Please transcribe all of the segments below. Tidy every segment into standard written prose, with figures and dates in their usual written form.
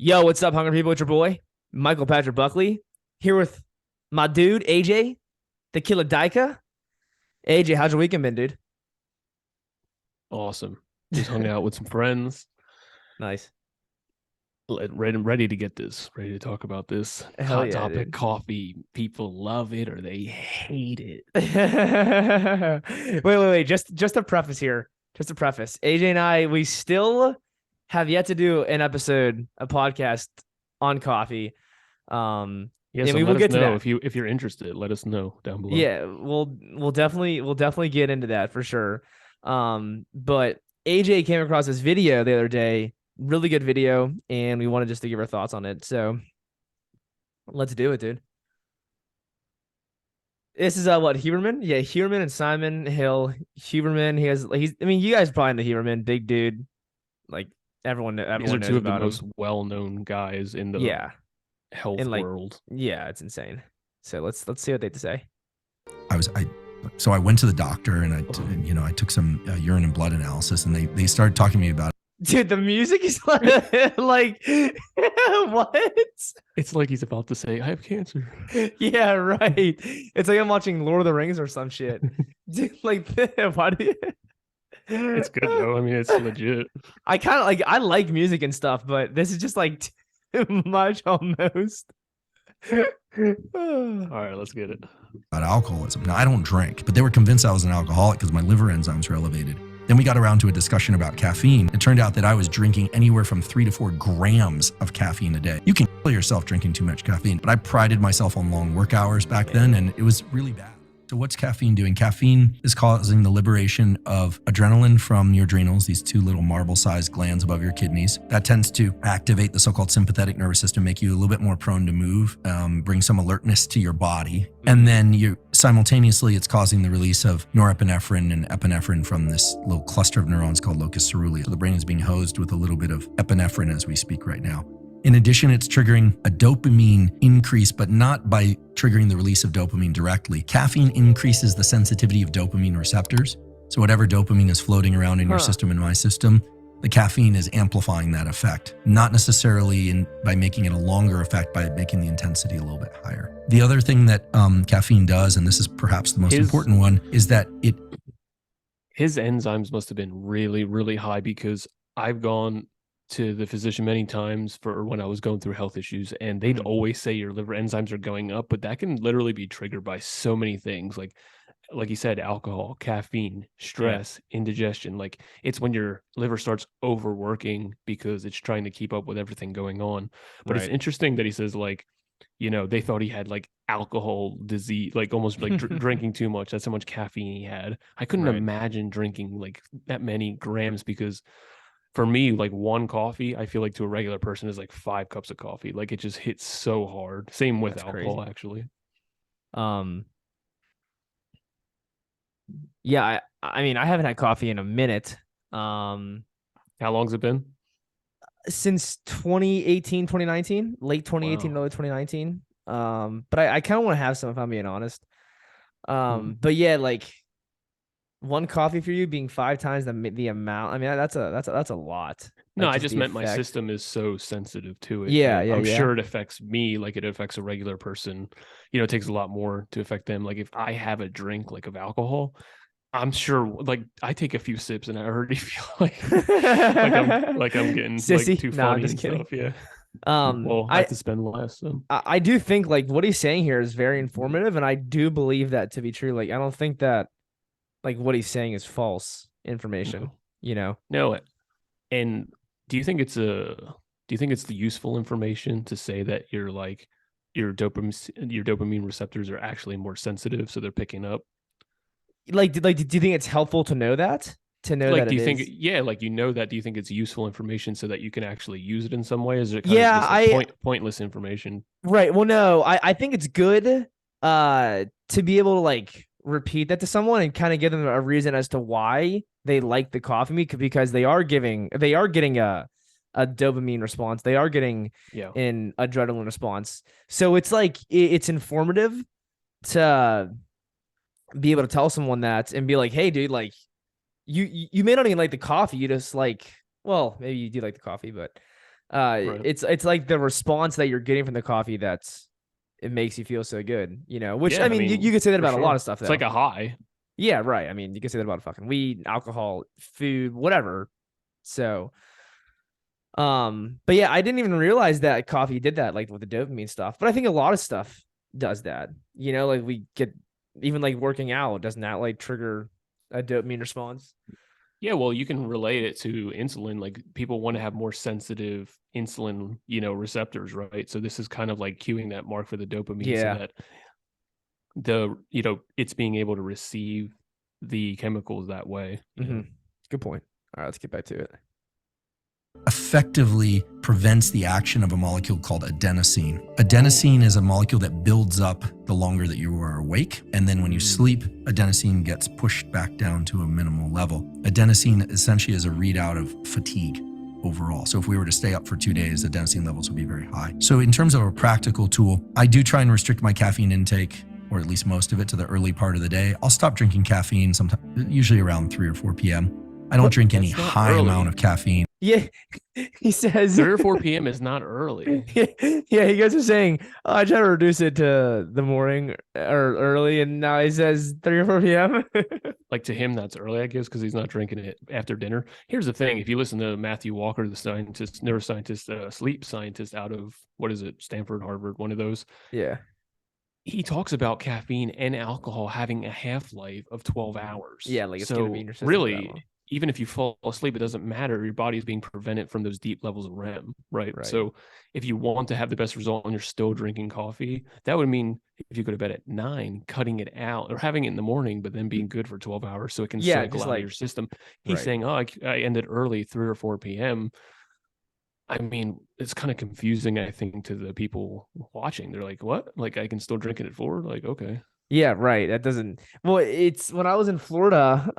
Yo, what's up, hungry people? It's your boy, Michael Patrick Buckley, here with my dude, AJ, the Killer Dyka. AJ, how's your weekend been, dude? Awesome. Just hung out with some friends. Nice. Ready to get this. Ready to talk about this Hell hot yeah, topic. dude. Coffee. People love it or they hate it. Wait. Just a preface here. Just a preface. AJ and I, we still have yet to do an episode, a podcast on coffee. Yeah, And so we will let us get to know that. if you're interested. Let us know down below. Yeah, we'll definitely get into that for sure. But AJ came across this video the other day, really good video, and we wanted just to give our thoughts on it. So let's do it, dude. This is what Huberman? Yeah, Huberman and Simon Hill. Huberman, he's I mean, you guys probably know Huberman, big dude. Like everyone These are everyone knows two of the about most him. well-known guys in the Yeah. health And like world. yeah, it's insane. So let's see what they have to say. So I went to the doctor and I took some urine and blood analysis, and they started talking to me about Dude, the music is like what? It's like he's about to say, I have cancer. Yeah, right. It's like I'm watching Lord of the Rings or some shit. Dude, like, why do you... It's good though. I mean, it's legit. I kind of like, I like music and stuff, but this is just like too much almost. All right, let's get it. alcoholism. Now I don't drink, but they were convinced I was an alcoholic because my liver enzymes were elevated. Then we got around to a discussion about caffeine. It turned out that I was drinking anywhere from 3 to 4 grams of caffeine a day. You can kill yourself drinking too much caffeine, but I prided myself on long work hours back then, and it was really bad. So what's caffeine doing? Caffeine is causing the liberation of adrenaline from your adrenals, these two little marble-sized glands above your kidneys. That tends to activate the so-called sympathetic nervous system, make you a little bit more prone to move, bring some alertness to your body. And then simultaneously, it's causing the release of norepinephrine and epinephrine from this little cluster of neurons called locus coeruleus. So the brain is being hosed with a little bit of epinephrine as we speak right now. In addition, it's triggering a dopamine increase, but not by triggering the release of dopamine directly. Caffeine increases the sensitivity of dopamine receptors. So whatever dopamine is floating around in your system and my system, the caffeine is amplifying that effect, not necessarily by making it a longer effect, by making the intensity a little bit higher. The other thing that caffeine does, and this is perhaps the most important one, is that his enzymes must have been really, really high, because I've gone to the physician many times for when I was going through health issues, and they'd always say your liver enzymes are going up, but that can literally be triggered by so many things, like you said, alcohol, caffeine, stress, indigestion. Like, it's when your liver starts overworking because it's trying to keep up with everything going on. But It's interesting that he says, like, they thought he had like alcohol disease, like almost like drinking too much. That's how much caffeine he had. I couldn't imagine drinking like that many grams, because for me, like one coffee, I feel like to a regular person is like 5 cups of coffee. Like, it just hits so hard. Same with alcohol, crazy. Actually. Yeah, I mean, I haven't had coffee in a minute. How long's it been? Since 2018, 2019, late 2018, early 2019. But I kind of want to have some, if I'm being honest. But yeah, like one coffee for you being 5 times the amount. I mean, that's a lot. No, I just meant my system is so sensitive to it. Yeah, I'm sure it affects me like it affects a regular person. It takes a lot more to affect them. Like, if I have a drink like of alcohol, I'm sure, like, I take a few sips and I already feel like I'm getting sissy. Like too funny and kidding. stuff. Yeah. Well, I have to spend less. So. I do think like what he's saying here is very informative, and I do believe that to be true. Like, I don't think that like what he's saying is false information. No. And do you think it's the useful information to say that your dopamine receptors are actually more sensitive, so they're picking up? Like, do you think it's helpful to know that? To know like, that do you think is... that? Do you think it's useful information so that you can actually use it in some way? Is it pointless information? Right. Well, no, I think it's good to be able to like repeat that to someone and kind of give them a reason as to why they like the coffee, because they are getting a dopamine response. They are getting an adrenaline response. So it's like, it's informative to be able to tell someone that and be like, hey, dude, like you may not even like the coffee. You just like, well, maybe you do like the coffee, but Right. It's like the response that you're getting from the coffee it makes you feel so good, which Yeah, I I mean, mean, you could say that for about a lot sure. of stuff It's though. like a high. Yeah, right. I mean, you can say that about fucking weed, alcohol, food, whatever. So, but yeah, I didn't even realize that coffee did that, like with the dopamine stuff. But I think a lot of stuff does that. Like we get even like working out, doesn't that like trigger a dopamine response? Yeah, well, you can relate it to insulin. Like people want to have more sensitive insulin, receptors, right? So this is kind of like cueing that mark for the dopamine so Yeah. that it's being able to receive the chemicals that way. Good point. All right, let's get back to it. Effectively prevents the action of a molecule called adenosine. Adenosine is a molecule that builds up the longer that you are awake. And then when you sleep, adenosine gets pushed back down to a minimal level. Adenosine essentially is a readout of fatigue overall. So if we were to stay up for 2 days, adenosine levels would be very high. So in terms of a practical tool, I do try and restrict my caffeine intake, or at least most of it, to the early part of the day. I'll stop drinking caffeine sometime, usually around 3 or 4 p.m. I don't drink any high amount of caffeine. Yeah, he says 3 or 4 p.m. is not early. Yeah, you guys are saying, oh, I try to reduce it to the morning or early, and now he says 3 or 4 p.m. Like to him, that's early, I guess, because he's not drinking it after dinner. Here's the thing: if you listen to Matthew Walker, the neuroscientist, sleep scientist out of Stanford, Harvard, one of those. Yeah. He talks about caffeine and alcohol having a half-life of 12 hours. Yeah, like it's gonna be in your system really, even if you fall asleep, it doesn't matter. Your body is being prevented from those deep levels of REM, right? So if you want to have the best result and you're still drinking coffee, that would mean if you go to bed at 9, cutting it out or having it in the morning, but then being good for 12 hours so it can cycle out of your system. He's saying, oh, I ended early, 3 or 4 p.m. I mean, it's kind of confusing, I think, to the people watching. They're like, what? Like, I can still drink it at 4? Like, okay. Yeah, right. That doesn't. Well, it's when I was in Florida,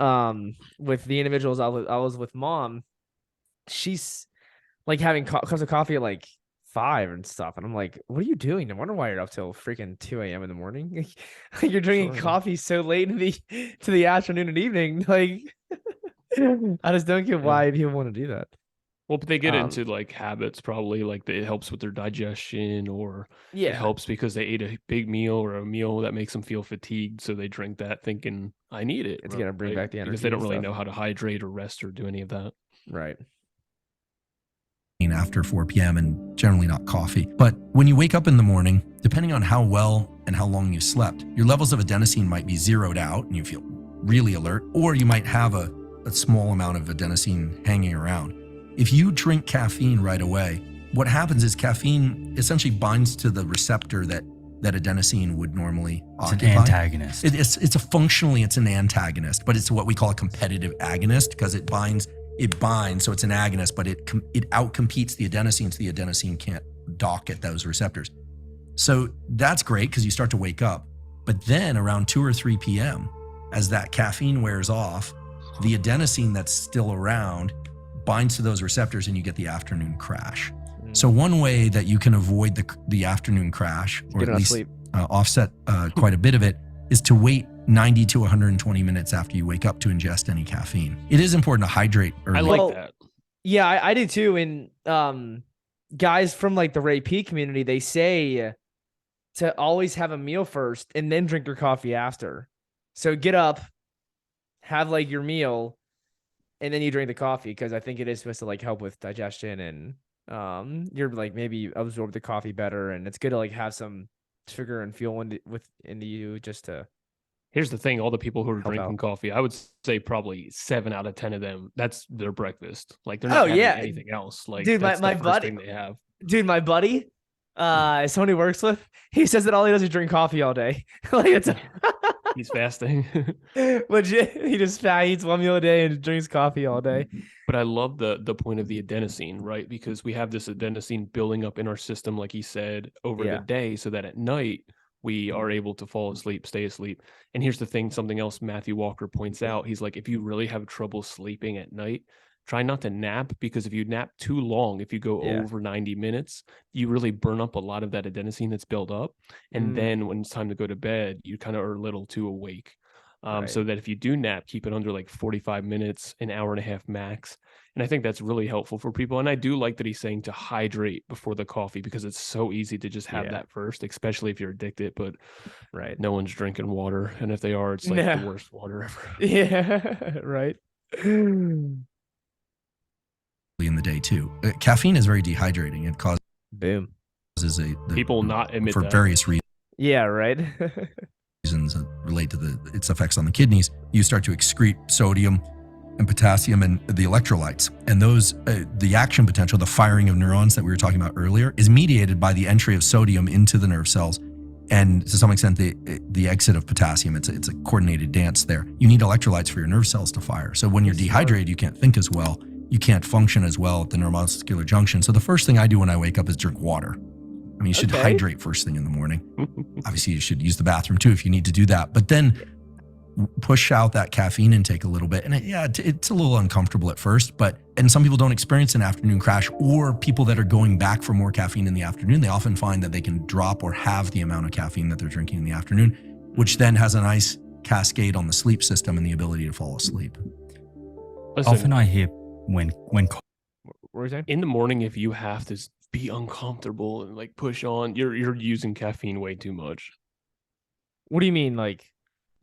with the individuals I was with mom. She's like having cups of coffee at like 5 and stuff, and I'm like, "What are you doing? I wonder why you're up till freaking 2 a.m. in the morning. Like, you're drinking coffee so late in the afternoon and evening. Like, I just don't get why people want to do that." Well, but they get into like habits, probably like it helps with their digestion, or it helps because they ate a big meal or a meal that makes them feel fatigued. So they drink that thinking, I need it. It's going to bring back the energy. Because they don't really know how to hydrate or rest or do any of that. Right. After 4 p.m. and generally not coffee. But when you wake up in the morning, depending on how well and how long you slept, your levels of adenosine might be zeroed out and you feel really alert, or you might have a small amount of adenosine hanging around. If you drink caffeine right away, what happens is caffeine essentially binds to the receptor that adenosine would normally occupy. It's an antagonist. It's an antagonist, but it's what we call a competitive agonist because it binds, so it's an agonist, but it outcompetes the adenosine, so the adenosine can't dock at those receptors. So that's great because you start to wake up. But then around 2 or 3 p.m., as that caffeine wears off, the adenosine that's still around binds to those receptors and you get the afternoon crash. So one way that you can avoid the afternoon crash, or at least offset quite a bit of it, is to wait 90 to 120 minutes after you wake up to ingest any caffeine. It is important to hydrate early. I like that. Yeah, I do too. And guys from like the Ray P community, they say to always have a meal first and then drink your coffee after. So get up, have like your meal, and then you drink the coffee, because I think it is supposed to like help with digestion and you're like maybe absorb the coffee better, and it's good to like have some sugar and fuel into you just to. Here's the thing: all the people who are drinking coffee, I would say probly 7 out of 10 of them, that's their breakfast. Like they're not having anything else. Like, dude, that's my the buddy, thing they have. Dude, my buddy, someone he works with, he says that all he does is drink coffee all day. Like it's. He's fasting. Legit, he just eats one meal a day and drinks coffee all day. But I love the point of the adenosine, right? Because we have this adenosine building up in our system, like he said, over the day, so that at night we are able to fall asleep, stay asleep. And here's the thing, something else Matthew Walker points out. He's like, if you really have trouble sleeping at night, try not to nap, because if you nap too long, if you go over 90 minutes, you really burn up a lot of that adenosine that's built up. And then when it's time to go to bed, you kind of are a little too awake. So that if you do nap, keep it under like 45 minutes, an hour and a half max. And I think that's really helpful for people. And I do like that he's saying to hydrate before the coffee, because it's so easy to just have that first, especially if you're addicted. But no one's drinking water. And if they are, it's like the worst water ever. Yeah, right. In the day too. Caffeine is very dehydrating. It causes people not admit for that. various reasons. Yeah, right. Reasons that relate to its effects on the kidneys. You start to excrete sodium and potassium and the electrolytes, and those the action potential, the firing of neurons that we were talking about earlier, is mediated by the entry of sodium into the nerve cells, and to some extent the exit of potassium. It's a coordinated dance there. You need electrolytes for your nerve cells to fire. So when you're dehydrated, you can't think as well. You can't function as well at the neuromuscular junction. So the first thing I do when I wake up is drink water. I mean, you should hydrate first thing in the morning. Obviously, you should use the bathroom too if you need to do that. But then push out that caffeine intake a little bit. And it's a little uncomfortable at first, and some people don't experience an afternoon crash, or people that are going back for more caffeine in the afternoon, they often find that they can drop or halve the amount of caffeine that they're drinking in the afternoon, which then has a nice cascade on the sleep system and the ability to fall asleep. Listen, often I hear when in the morning, if you have to be uncomfortable and like push on, you're using caffeine way too much. What do you mean? Like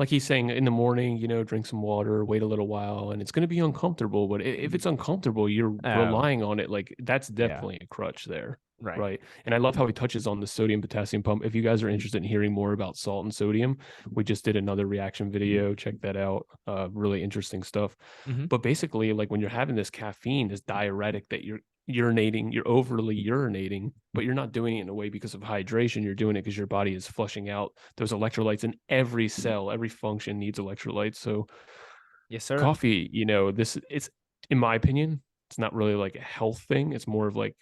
he's saying in the morning, drink some water, wait a little while, and it's going to be uncomfortable. But if it's uncomfortable, you're relying on it. Like that's definitely a crutch there. Right. And I love how he touches on the sodium potassium pump. If you guys are interested in hearing more about salt and sodium, we just did another reaction video. Check that out. Really interesting stuff. But basically, like when you're having this caffeine, this diuretic that you're overly urinating, but you're not doing it in a way because of hydration. You're doing it because your body is flushing out those electrolytes, and every cell, every function needs electrolytes. So yes, sir. Coffee, it's, in my opinion, it's not really like a health thing. It's more of like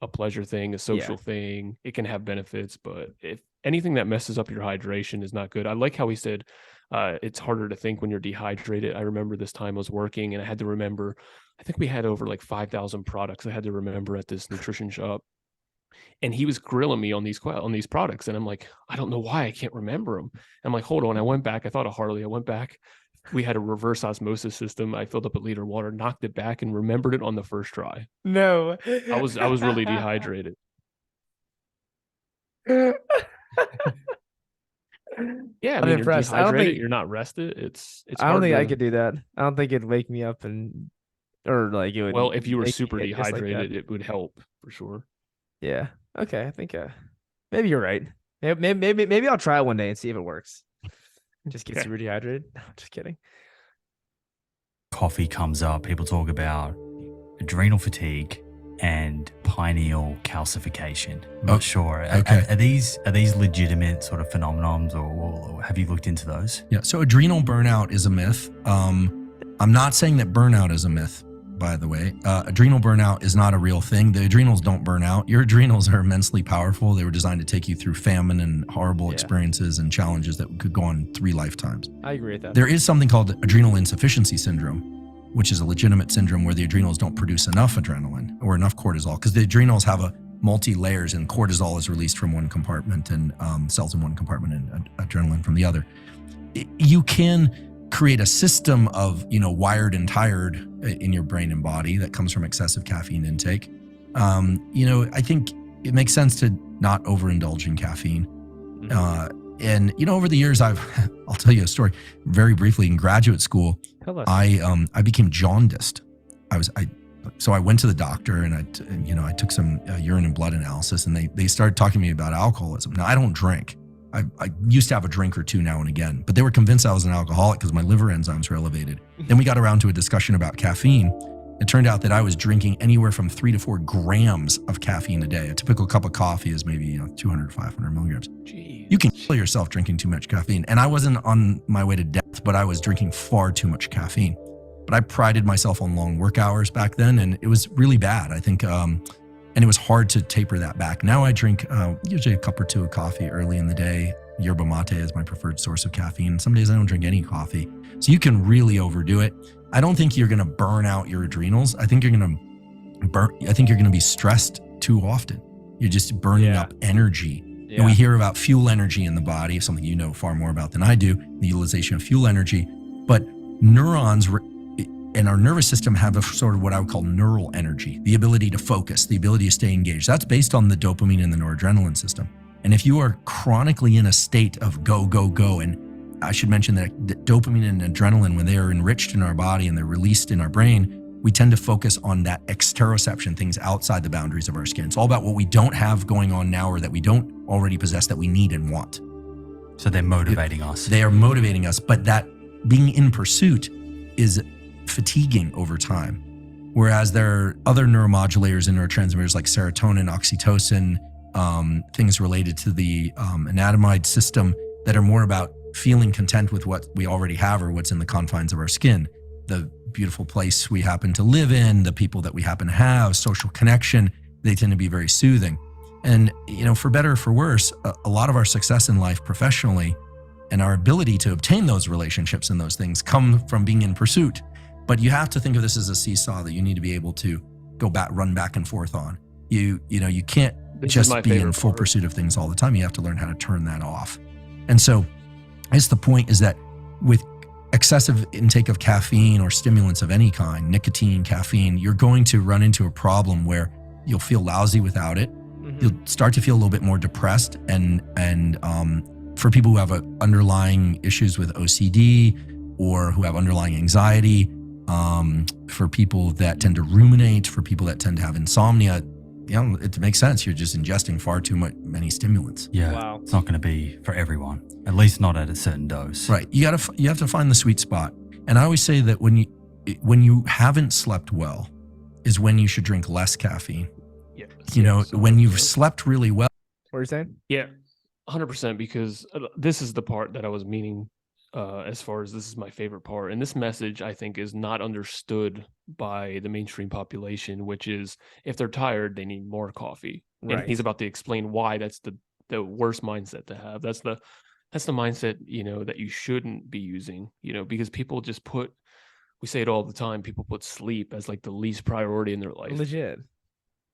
a pleasure thing, a social thing. It can have benefits, but if anything that messes up your hydration is not good. I like how he said it's harder to think when you're dehydrated. I remember this time I was working and I had to remember, I think we had over like 5,000 products I had to remember at this nutrition shop. And he was grilling me on these products. And I'm like, I don't know why I can't remember them. I'm like, hold on. I went back. I thought of Harley. I went back. We had a reverse osmosis system. I filled up a liter of water, knocked it back, and remembered it on the first try. No. I was really dehydrated. Yeah, I mean, impressed. You're dehydrated, you're not rested. It's I don't think I could do that. I don't think it'd wake me up or like it would. Well, if you were super dehydrated, it would help for sure. Yeah. Okay. I think maybe you're right. Maybe I'll try it one day and see if it works. Just get super dehydrated. No, just kidding. Coffee comes up, people talk about adrenal fatigue and pineal calcification. I'm not sure. Are these legitimate sort of phenomenons, or have you looked into those? Yeah. So adrenal burnout is a myth. I'm not saying that burnout is a myth, by the way. Adrenal burnout is not a real thing. The adrenals don't burn out. Your adrenals are immensely powerful. They were designed to take you through famine and horrible experiences and challenges that could go on 3 lifetimes. I agree with that. There is something called adrenal insufficiency syndrome, which is a legitimate syndrome where the adrenals don't produce enough adrenaline or enough cortisol, because the adrenals have a multi-layers, and cortisol is released from one compartment and cells in one compartment and adrenaline from the other. You can create a system of, wired and tired in your brain and body that comes from excessive caffeine intake. I think it makes sense to not overindulge in caffeine. And over the years, I'll tell you a story very briefly. In graduate school, I became jaundiced. So I went to the doctor and I took some urine and blood analysis, and they started talking to me about alcoholism. Now, I don't drink. I used to have a drink or two now and again, but they were convinced I was an alcoholic because my liver enzymes were elevated. Then we got around to a discussion about caffeine. It turned out that I was drinking anywhere from 3 to 4 grams of caffeine a day. A typical cup of coffee is maybe 200 to 500 milligrams. Jeez. You can kill yourself drinking too much caffeine. And I wasn't on my way to death, but I was drinking far too much caffeine. But I prided myself on long work hours back then, and it was really bad. I think, and it was hard to taper that back. Now I drink usually a cup or two of coffee early in the day. Yerba mate is my preferred source of caffeine. Some days I don't drink any coffee. So you can really overdo it. I don't think you're going to burn out your adrenals. I think you're going to be stressed too often. You're just burning up energy. Yeah. And we hear about fuel energy in the body, something you know far more about than I do, the utilization of fuel energy. But neurons and our nervous system have a sort of what I would call neural energy, the ability to focus, the ability to stay engaged. That's based on the dopamine and the noradrenaline system. And if you are chronically in a state of go, go, go, and I should mention that dopamine and adrenaline, when they are enriched in our body and they're released in our brain, we tend to focus on that exteroception, things outside the boundaries of our skin. It's all about what we don't have going on now or that we don't already possess that we need and want. So they're motivating us. They are motivating us, but that being in pursuit is fatiguing over time. Whereas there are other neuromodulators and neurotransmitters like serotonin, oxytocin, things related to the anandamide system that are more about feeling content with what we already have or what's in the confines of our skin. The beautiful place we happen to live in, the people that we happen to have, social connection, they tend to be very soothing. And, you know, for better or for worse, a lot of our success in life professionally and our ability to obtain those relationships and those things come from being in pursuit. But you have to think of this as a seesaw that you need to be able to run back and forth on. You can't just be in full pursuit of things all the time. You have to learn how to turn that off. And so I guess the point is that with excessive intake of caffeine or stimulants of any kind, nicotine, caffeine, you're going to run into a problem where you'll feel lousy without it. Mm-hmm. You'll start to feel a little bit more depressed. And for people who have underlying issues with OCD or who have underlying anxiety, for people that tend to ruminate, for people that tend to have insomnia, you know, it makes sense. You're just ingesting far too many stimulants. Yeah, wow. It's not going to be for everyone, at least not at a certain dose. Right. You have to find the sweet spot. And I always say that when you haven't slept well is when you should drink less caffeine. Yeah. You know, when you've slept really well. What are you saying? Yeah, 100%. Because this is the part that I was meaning. As far as this is my favorite part, and this message I think is not understood by the mainstream population, which is if they're tired, they need more coffee. Right. And he's about to explain why that's the worst mindset to have. That's the mindset, you know, that you shouldn't be using, you know, because people just we say it all the time, people put sleep as like the least priority in their life. Legit.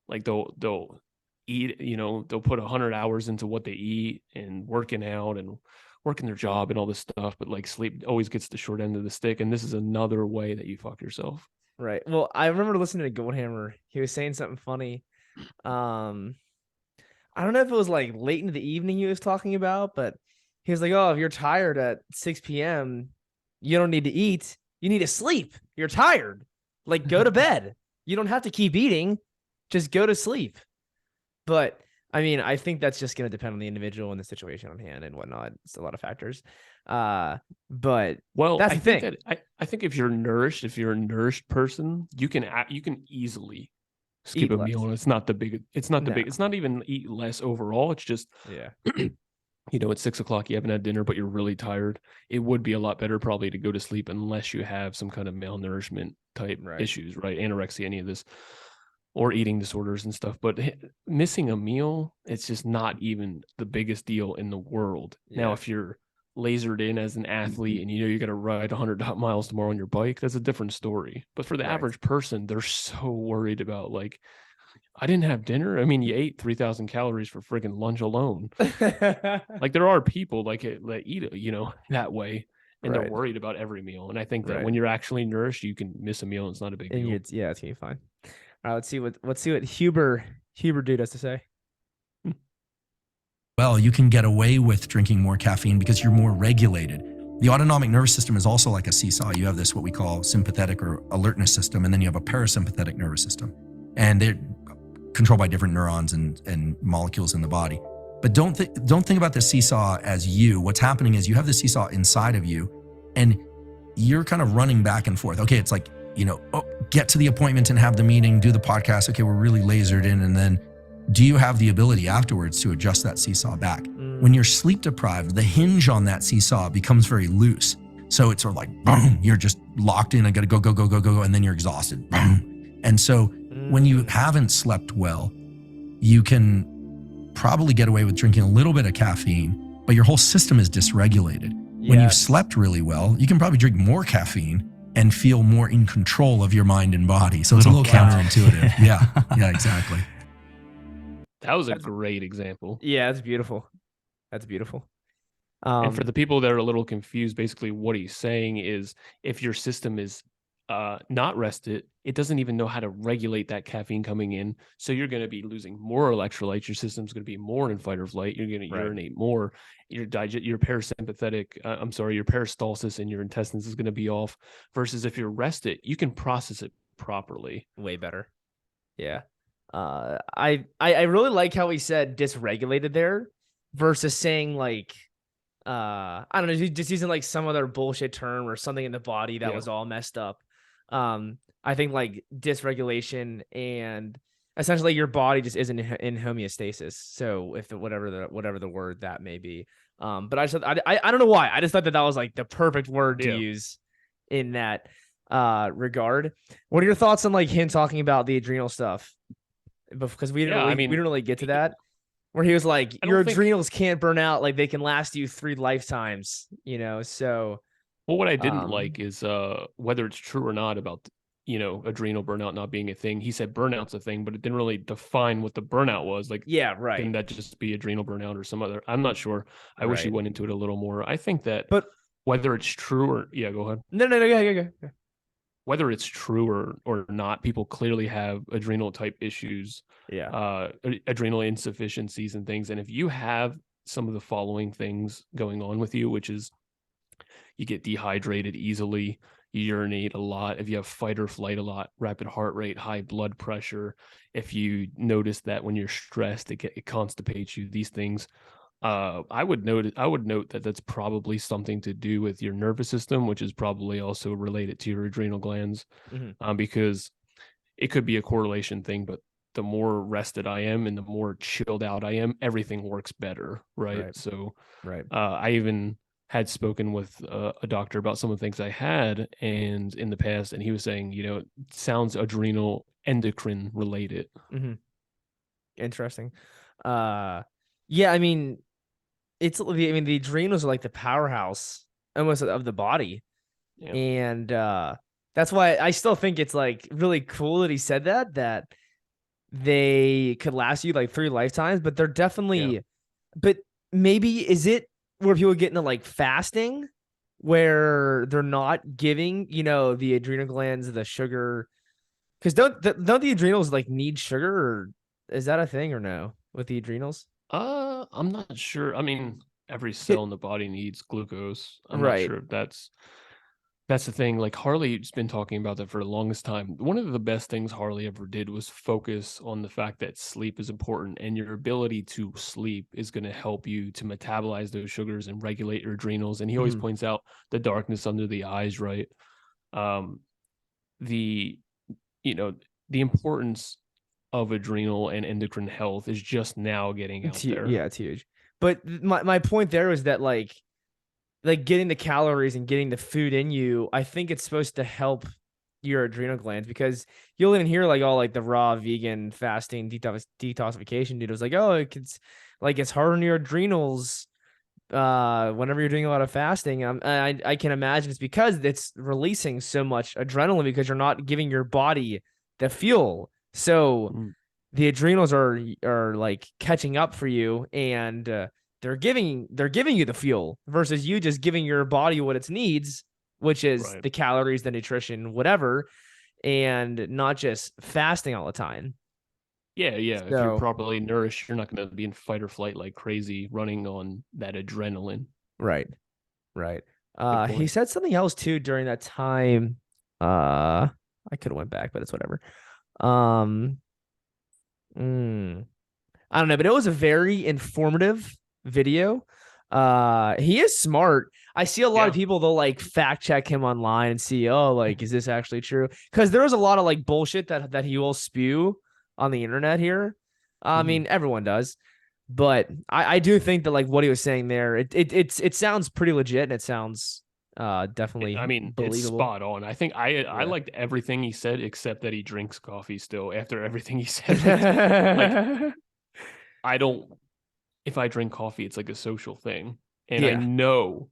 Like they'll eat, you know, they'll put 100 hours into what they eat and working out and working their job and all this stuff, but like sleep always gets the short end of the stick. And this is another way that you fuck yourself. Right. Well, I remember listening to Goldhammer. He was saying something funny. I don't know if it was like late into the evening he was talking about, but he was like, oh, if you're tired at 6 p.m., you don't need to eat. You need to sleep. You're tired. Like, go to bed. You don't have to keep eating. Just go to sleep. But I mean, I think that's just going to depend on the individual and the situation on hand and whatnot. It's a lot of factors. But that's the thing. I think if you're a nourished person, you can easily skip a meal, and it's not even eat less overall. It's just, you know, it's 6 o'clock, you haven't had dinner, but you're really tired. It would be a lot better probably to go to sleep unless you have some kind of malnourishment type issues, right? Anorexia, any of this. Or eating disorders and stuff, but missing a meal, it's just not even the biggest deal in the world. Yeah. Now, if you're lasered in as an athlete and you know you got to ride 100 miles tomorrow on your bike, that's a different story. But for the average person, they're so worried about like, I didn't have dinner. I mean, you ate 3,000 calories for friggin' lunch alone. Like there are people like that eat, you know, that way. And they're worried about every meal. And I think that when you're actually nourished, you can miss a meal. And it's not a big deal. It's going to be fine. All right, let's see what Huber dude has to say. Well, you can get away with drinking more caffeine because you're more regulated. The autonomic nervous system is also like a seesaw. You have this what we call sympathetic or alertness system, and then you have a parasympathetic nervous system, and they're controlled by different neurons and molecules in the body. But don't think about the seesaw as you. What's happening is you have the seesaw inside of you, and you're kind of running back and forth. Okay, it's like, you know, get to the appointment and have the meeting, do the podcast. Okay, we're really lasered in. And then do you have the ability afterwards to adjust that seesaw back? When you're sleep deprived, the hinge on that seesaw becomes very loose. So it's sort of like, boom, you're just locked in. I got to go. And then you're exhausted. Boom. And so when you haven't slept well, you can probably get away with drinking a little bit of caffeine, but your whole system is dysregulated. When you've slept really well, you can probably drink more caffeine and feel more in control of your mind and body. So it's a little counterintuitive. Yeah, exactly. That was a great example. Yeah, that's beautiful. And for the people that are a little confused, basically what he's saying is if your system is not rested, it doesn't even know how to regulate that caffeine coming in. So you're going to be losing more electrolytes. Your system's going to be more in fight or flight. You're going to urinate more. Your parasympathetic, your peristalsis in your intestines is going to be off. Versus if you're rested, you can process it properly. Way better. Yeah. I really like how he said dysregulated there versus saying like, I don't know, just using like some other bullshit term or something in the body that was all messed up. I think like dysregulation and essentially your body just isn't in homeostasis. So if whatever the word that may be, but I don't know why. I just thought that was like the perfect word to use in that regard. What are your thoughts on like him talking about the adrenal stuff? Because we didn't really get to that. Where he was like, your adrenals can't burn out, like they can last you 3 lifetimes, you know. So, well, what I didn't like is whether it's true or not about adrenal burnout not being a thing. He said burnout's a thing, but it didn't really define what the burnout was. Like, can that just be adrenal burnout or some other? I'm not sure. I wish he went into it a little more. I think that, but whether it's true or go ahead. No, go. Whether it's true or not, people clearly have adrenal type issues, adrenal insufficiencies and things. And if you have some of the following things going on with you, which is you get dehydrated easily, you urinate a lot, if you have fight or flight a lot, rapid heart rate, high blood pressure, if you notice that when you're stressed, it constipates you, these things, I would note that that's probably something to do with your nervous system, which is probably also related to your adrenal glands, because it could be a correlation thing. But the more rested I am and the more chilled out I am, everything works better, right? So, I even had spoken with a doctor about some of the things I had and in the past, and he was saying, it sounds adrenal endocrine related. Interesting. Yeah, I mean, the adrenals are like the powerhouse almost of the body. And that's why I still think it's like really cool that he said that they could last you like 3 lifetimes, but they're definitely, but maybe is it where people get into like fasting where they're not giving, the adrenal glands the sugar? Because don't the adrenals like need sugar, or is that a thing or no with the adrenals? I'm not sure. I mean, every cell in the body needs glucose. I'm not sure if that's the thing. Like Harley's been talking about that for the longest time. One of the best things Harley ever did was focus on the fact that sleep is important, and your ability to sleep is going to help you to metabolize those sugars and regulate your adrenals. And he always points out the darkness under the eyes, right? The importance of adrenal and endocrine health is just now getting out there. Yeah, it's huge. But my point there is that like getting the calories and getting the food in you, I think it's supposed to help your adrenal glands, because you'll even hear like all like the raw vegan fasting detoxification dude was like, oh, it's hard on your adrenals whenever you're doing a lot of fasting. I can imagine it's because it's releasing so much adrenaline because you're not giving your body the fuel. So the adrenals are like catching up for you, and they're giving you the fuel versus you just giving your body what it needs, which is the calories, the nutrition, whatever, and not just fasting all the time. Yeah. So, if you're properly nourished, you're not going to be in fight or flight like crazy, running on that adrenaline. Right. He said something else too during that time. I could have went back, but it's whatever. I don't know, but it was a very informative video. He is smart. I see a lot of people, they'll like fact check him online and see, oh, like, is this actually true? Because there was a lot of like bullshit that he will spew on the internet here. I mean, everyone does, but I do think that like what he was saying there, it sounds pretty legit, and it sounds definitely believable. It's spot on. I think I liked everything he said except that he drinks coffee still after everything he said. Like, I don't, if I drink coffee, it's like a social thing, and I know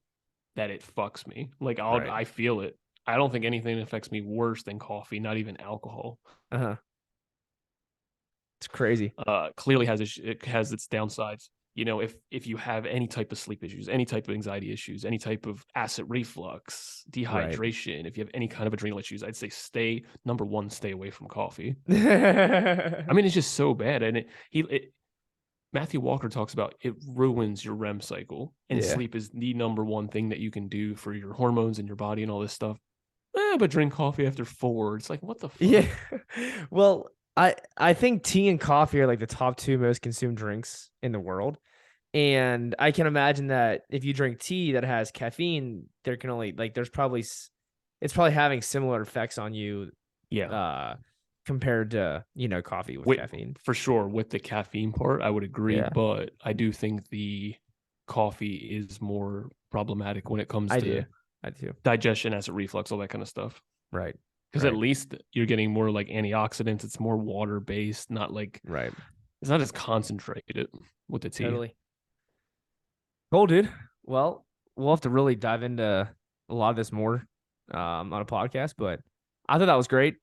that it fucks me. Like I feel it. I don't think anything affects me worse than coffee, not even alcohol. It's crazy. Clearly it has its downsides. you know, if you have any type of sleep issues, any type of anxiety issues, any type of acid reflux, dehydration, if you have any kind of adrenal issues, I'd say number one, stay away from coffee. I mean, it's just so bad. And Matthew Walker talks about it ruins your REM cycle, and sleep is the number one thing that you can do for your hormones and your body and all this stuff. But drink coffee after 4. It's like, what the fuck? Yeah. Well, I think tea and coffee are like the top 2 most consumed drinks in the world. And I can imagine that if you drink tea that has caffeine, there can only like it's probably having similar effects on you. Yeah. Compared to, coffee with caffeine. For sure. With the caffeine part, I would agree. But I do think the coffee is more problematic when it comes to I do. Digestion, acid reflux, all that kind of stuff. Right. Because at least you're getting more like antioxidants. It's more water based, not like it's not as concentrated with the tea. Totally. Cool, dude. Well, we'll have to really dive into a lot of this more on a podcast, but I thought that was great.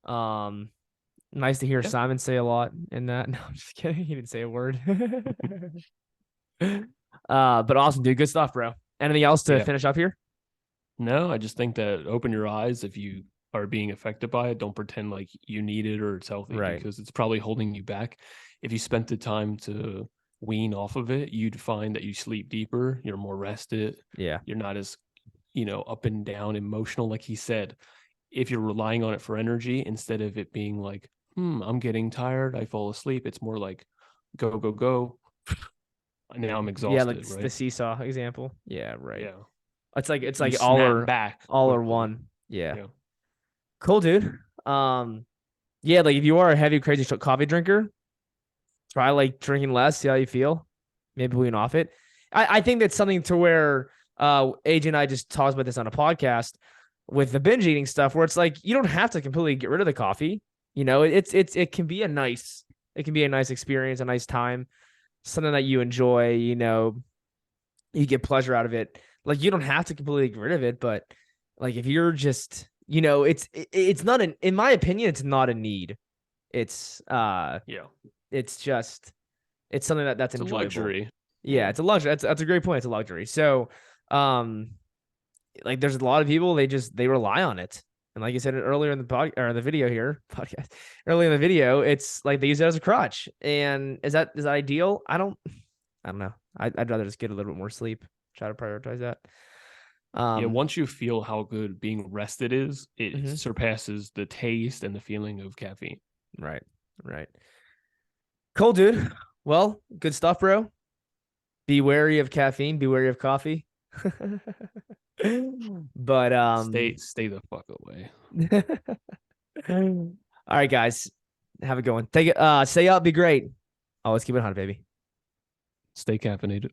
Nice to hear Simon say a lot in that. No, I'm just kidding. He didn't say a word. But awesome, dude. Good stuff, bro. Anything else to finish up here? No, I just think that open your eyes if you are being affected by it. Don't pretend like you need it or it's healthy, because it's probably holding you back. If you spent the time to wean off of it, you'd find that you sleep deeper, you're more rested. Yeah. You're not as, up and down emotional. Like he said, if you're relying on it for energy, instead of it being like, I'm getting tired, I fall asleep, it's more like go, go, go. Now I'm exhausted. Yeah, like the seesaw example. Yeah, right. Yeah. It's like all or one. Yeah. Cool, dude. Yeah, like if you are a heavy, crazy coffee drinker, try like drinking less, see how you feel. Maybe wean off it. I think that's something to where AJ and I just talked about this on a podcast with the binge eating stuff, where it's like you don't have to completely get rid of the coffee. It can be a nice experience, a nice time, something that you enjoy. You get pleasure out of it. Like you don't have to completely get rid of it, but like if you're just, it's not in my opinion, it's not a need. It's it's just, it's something that's enjoyable. A luxury. Yeah, it's a luxury. That's a great point. It's a luxury. So, like there's a lot of people, they rely on it. And like you said earlier in the video here, earlier in the video, it's like they use it as a crutch. And is that ideal? I don't know. I'd rather just get a little bit more sleep. Try to prioritize that. Once you feel how good being rested is, it surpasses the taste and the feeling of caffeine. Right. Cool, dude. Well, good stuff, bro. Be wary of caffeine. Be wary of coffee. But stay the fuck away. All right, guys. Have a good one. Take it. Stay up. Be great. Always keep it 100, baby. Stay caffeinated.